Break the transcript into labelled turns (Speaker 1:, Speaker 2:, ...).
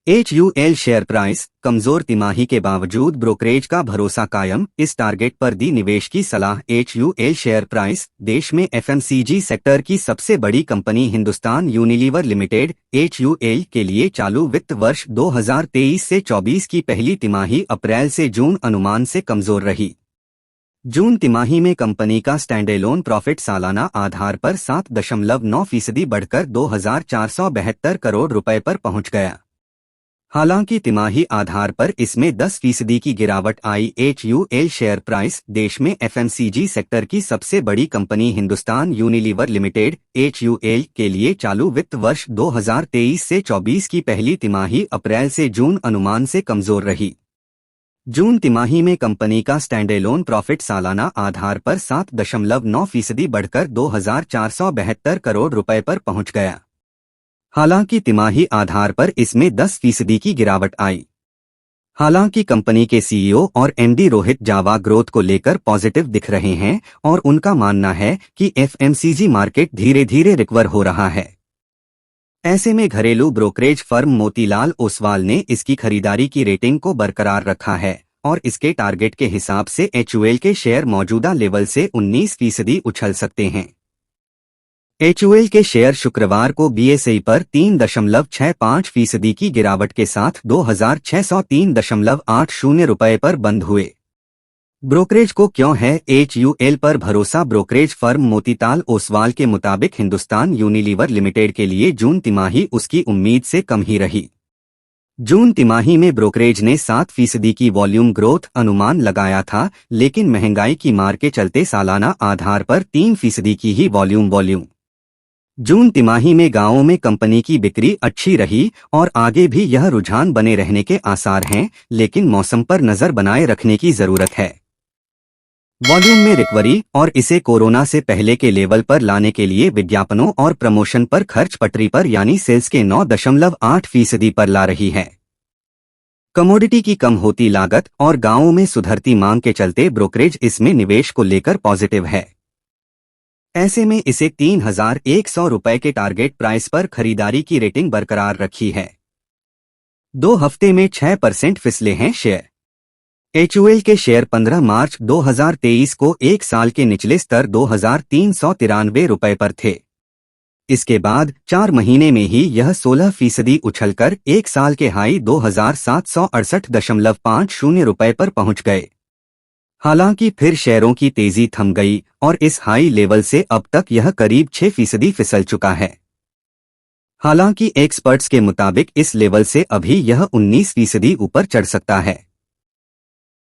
Speaker 1: HUL share price कमजोर तिमाही के बावजूद ब्रोकरेज का भरोसा कायम, इस टारगेट पर दी निवेश की सलाह। HUL शेयर प्राइस देश में FMCG सेक्टर की सबसे बड़ी company Hindustan Unilever limited HUL के लिए चालू वित्त वर्ष 2023 से 24 की पहली तिमाही अप्रैल से जून अनुमान से कमजोर रही। जून तिमाही में कंपनी का स्टैंडअलोन प्रॉफिट सालाना आधार पर 7.9% बढ़कर 2,472 करोड़ रुपए पर पहुंच गया। हालांकि तिमाही आधार पर इसमें 10% की गिरावट आई। HUL शेयर प्राइस देश में FMCG सेक्टर की सबसे बड़ी company Hindustan Unilever limited HUL के लिए चालू वित्त वर्ष 2023 से 24 की पहली तिमाही अप्रैल से जून अनुमान से कमजोर रही। जून तिमाही में कंपनी का स्टैंडअलोन प्रॉफिट सालाना आधार पर 7.9% बढ़कर 2,472 करोड़ रुपए पर पहुंच गया। हालांकि तिमाही आधार पर इसमें 10% की गिरावट आई। हालांकि कंपनी के CEO और MD रोहित जावा ग्रोथ को लेकर पॉजिटिव दिख रहे हैं और उनका मानना है कि FMCG मार्केट धीरे धीरे रिकवर हो रहा है। ऐसे में घरेलू ब्रोकरेज फर्म मोतीलाल ओसवाल ने इसकी खरीदारी की रेटिंग को बरकरार रखा है और इसके टारगेट के हिसाब से HUL के शेयर मौजूदा लेवल से 19% उछल सकते हैं। HUL के शेयर शुक्रवार को BSE पर 3.65% की गिरावट के साथ 2,603.80 रुपए पर बंद हुए। ब्रोकरेज को क्यों है HUL पर भरोसा? ब्रोकरेज फर्म मोतीलाल ओसवाल के मुताबिक हिंदुस्तान यूनिलीवर लिमिटेड के लिए जून तिमाही उसकी उम्मीद से कम ही रही। जून तिमाही में ब्रोकरेज ने 7% की वॉल्यूम ग्रोथ अनुमान लगाया था, लेकिन महंगाई की मार के चलते सालाना आधार पर 3% की ही वॉल्यूम। जून तिमाही में गांवों में कंपनी की बिक्री अच्छी रही और आगे भी यह रुझान बने रहने के आसार हैं, लेकिन मौसम पर नजर बनाए रखने की जरूरत है। वॉल्यूम में रिकवरी और इसे कोरोना से पहले के लेवल पर लाने के लिए विज्ञापनों और प्रमोशन पर खर्च पटरी पर यानी सेल्स के 9.8% पर ला रही है। कमोडिटी की कम होती लागत और गांवों में सुधरती मांग के चलते ब्रोकरेज इसमें निवेश को लेकर पॉजिटिव है। ऐसे में इसे 3,100 रुपए के टारगेट प्राइस पर खरीदारी की रेटिंग बरकरार रखी है। 2 हफ्ते में 6% फिसले हैं शेयर। HUL के शेयर 15 मार्च 2023 को एक साल के निचले स्तर 2,393 रुपए पर थे। इसके बाद 4 महीने में ही यह 16% उछलकर एक साल के हाई 2,768.50 रुपए पर पहुंच गए। हालांकि फिर शेयरों की तेजी थम गई और इस हाई लेवल से अब तक यह करीब 6% फिसल चुका है। हालांकि एक्सपर्ट्स के मुताबिक इस लेवल से अभी यह 19% ऊपर चढ़ सकता है।